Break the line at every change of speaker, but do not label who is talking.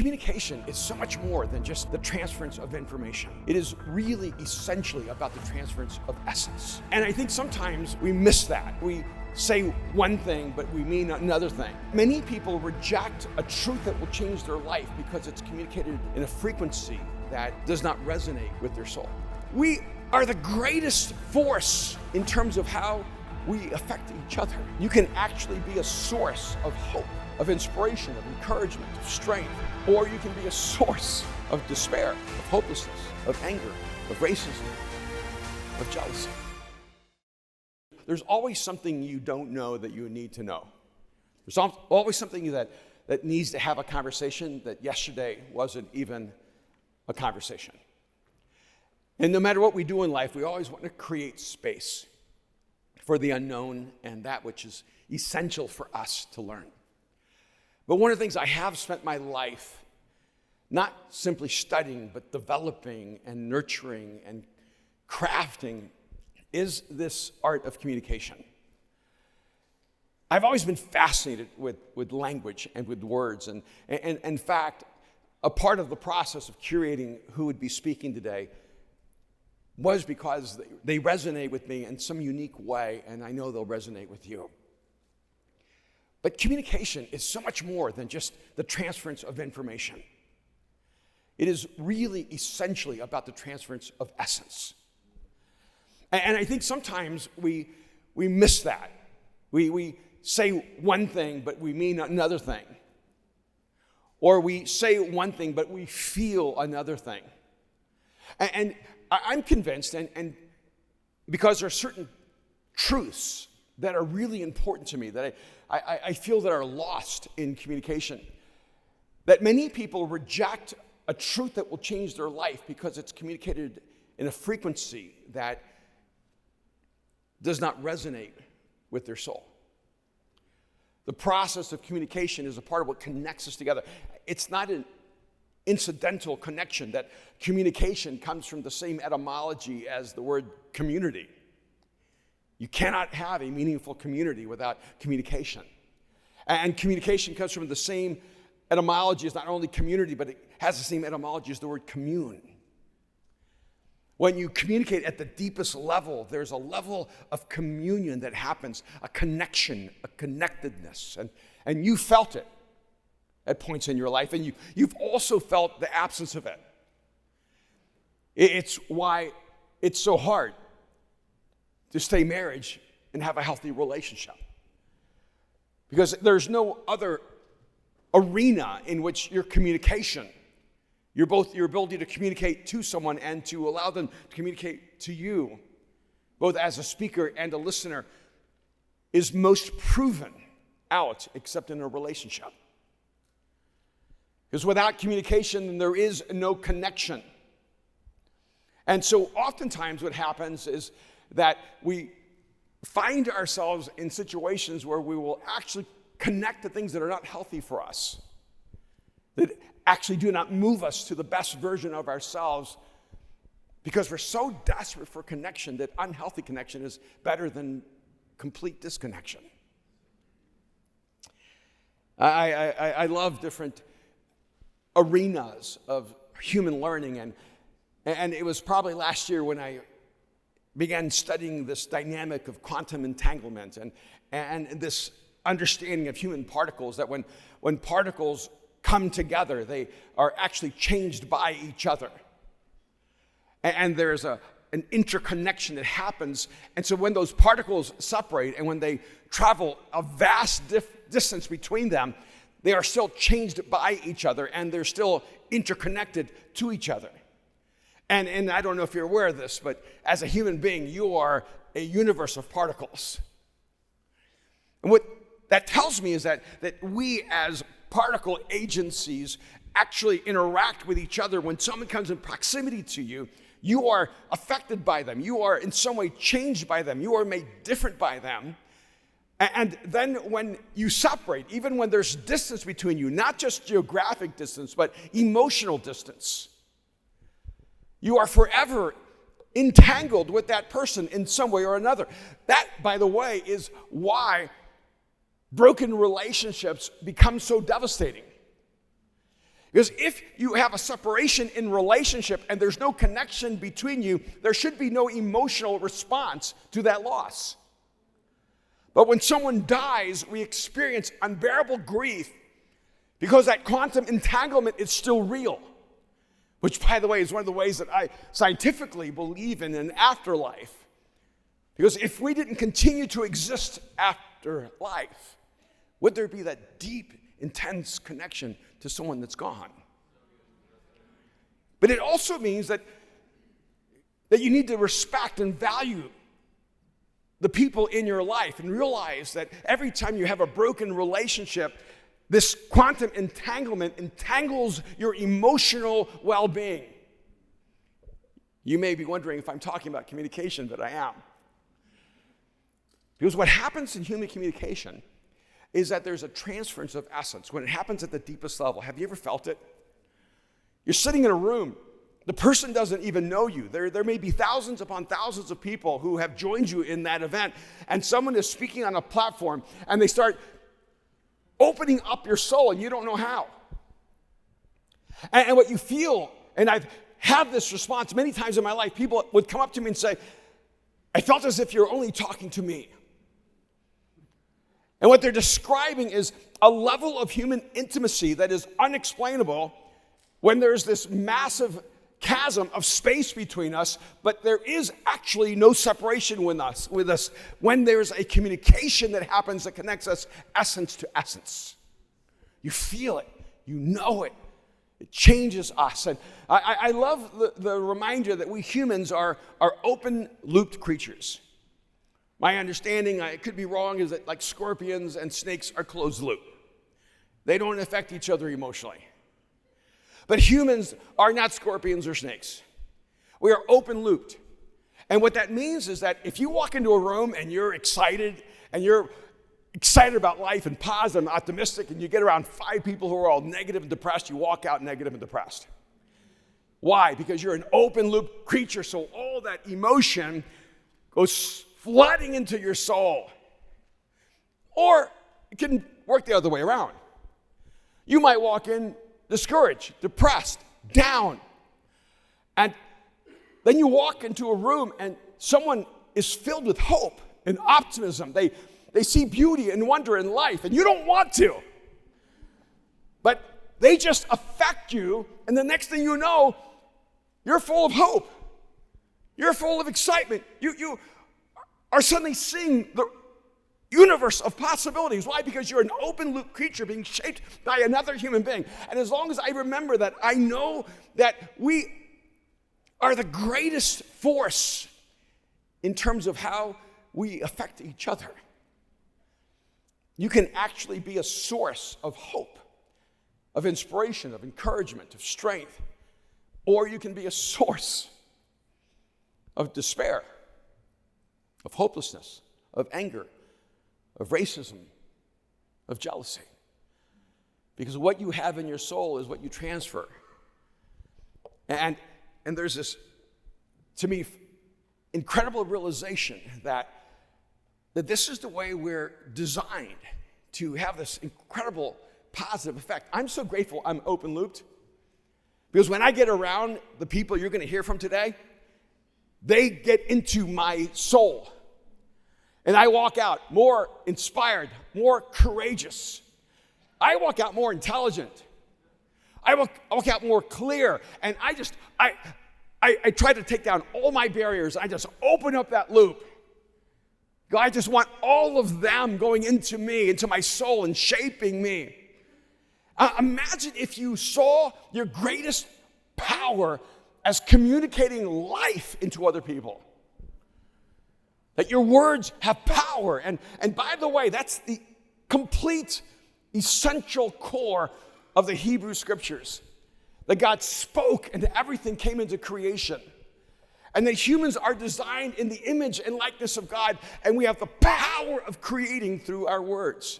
Communication is so much more than just the transference of information. It is really essentially about the transference of essence. And I think sometimes we miss that. We say one thing, but we mean another thing. Many people reject a truth that will change their life because it's communicated in a frequency that does not resonate with their soul. We are the greatest force in terms of how we affect each other. You can actually be a source of hope, of inspiration, of encouragement, of strength, or you can be a source of despair, of hopelessness, of anger, of racism, of jealousy. There's always something you don't know that you need to know. There's always something that needs to have a conversation that yesterday wasn't even a conversation. And no matter what we do in life, we always want to create space for the unknown and that which is essential for us to learn. But one of the things I have spent my life not simply studying, but developing and nurturing and crafting is this art of communication. I've always been fascinated with language and with words. And in fact, a part of the process of curating who would be speaking today was because they resonate with me in some unique way, and I know they'll resonate with you. But communication is so much more than just the transference of information. It is really essentially about the transference of essence. And I think sometimes we miss that. We say one thing, but we mean another thing. Or we say one thing, but we feel another thing. And I'm convinced, and because there are certain truths that are really important to me, that I feel that are lost in communication, that many people reject a truth that will change their life because it's communicated in a frequency that does not resonate with their soul. The process of communication is a part of what connects us together. It's not an incidental connection. That communication comes from the same etymology as the word community. You cannot have a meaningful community without communication. And communication comes from the same etymology as not only community, but it has the same etymology as the word commune. When you communicate at the deepest level, there's a level of communion that happens, a connection, a connectedness. And you felt it at points in your life, and you've also felt the absence of it. It's why it's so hard to stay married and have a healthy relationship. Because there's no other arena in which your communication, your ability to communicate to someone and to allow them to communicate to you, both as a speaker and a listener, is most proven out except in a relationship. Because without communication, there is no connection. And so oftentimes what happens is that we find ourselves in situations where we will actually connect to things that are not healthy for us, that actually do not move us to the best version of ourselves, because we're so desperate for connection that unhealthy connection is better than complete disconnection. I love different arenas of human learning, and it was probably last year when I began studying this dynamic of quantum entanglement and this understanding of human particles, that when particles come together, they are actually changed by each other. And there's an interconnection that happens. And so when those particles separate and when they travel a vast distance between them, they are still changed by each other, and they're still interconnected to each other. And I don't know if you're aware of this, but as a human being, you are a universe of particles. And what that tells me is that we as particle agencies actually interact with each other. When someone comes in proximity to you, you are affected by them. You are in some way changed by them. You are made different by them. And then when you separate, even when there's distance between you, not just geographic distance, but emotional distance, you are forever entangled with that person in some way or another. That, by the way, is why broken relationships become so devastating. Because if you have a separation in relationship and there's no connection between you, there should be no emotional response to that loss. But when someone dies, we experience unbearable grief because that quantum entanglement is still real. Which, by the way, is one of the ways that I scientifically believe in an afterlife. Because if we didn't continue to exist after life, would there be that deep, intense connection to someone that's gone? But it also means that you need to respect and value the people in your life and realize that every time you have a broken relationship, this quantum entanglement entangles your emotional well-being. You may be wondering if I'm talking about communication, but I am. Because what happens in human communication is that there's a transference of essence. When it happens at the deepest level, have you ever felt it? You're sitting in a room. The person doesn't even know you. There may be thousands upon thousands of people who have joined you in that event, and someone is speaking on a platform, and they start opening up your soul, and you don't know how. And what you feel, and I've had this response many times in my life, people would come up to me and say, I felt as if you're only talking to me. And what they're describing is a level of human intimacy that is unexplainable when there's this massive chasm of space between us, but there is actually no separation with us when there's a communication that happens that connects us essence to essence. You feel it, you know it, it changes us. And I love the reminder that we humans are open-looped creatures. My understanding, I could be wrong, is that like scorpions and snakes are closed-loop. They don't affect each other emotionally. But humans are not scorpions or snakes. We are open-looped. And what that means is that if you walk into a room and you're excited about life and positive and optimistic, and you get around 5 people who are all negative and depressed, you walk out negative and depressed. Why? Because you're an open-loop creature, so all that emotion goes flooding into your soul. Or it can work the other way around. You might walk in discouraged, depressed, down. And then you walk into a room and someone is filled with hope and optimism. They see beauty and wonder in life, and you don't want to. But they just affect you, and the next thing you know, you're full of hope. You're full of excitement. You are suddenly seeing the universe of possibilities. Why? Because you're an open-loop creature being shaped by another human being. And as long as I remember that, I know that we are the greatest force in terms of how we affect each other. You can actually be a source of hope, of inspiration, of encouragement, of strength, or you can be a source of despair, of hopelessness, of anger, of racism, of jealousy. Because what you have in your soul is what you transfer. And there's this, to me, incredible realization that this is the way we're designed to have this incredible positive effect. I'm so grateful I'm open-looped, because when I get around the people you're going to hear from today, they get into my soul. And I walk out more inspired, more courageous. I walk out more intelligent. I walk out more clear. And I try to take down all my barriers. I just open up that loop. I just want all of them going into me, into my soul, and shaping me. Imagine if you saw your greatest power as communicating life into other people. That your words have power. And by the way, that's the complete, essential core of the Hebrew Scriptures. That God spoke and everything came into creation. And that humans are designed in the image and likeness of God, and we have the power of creating through our words.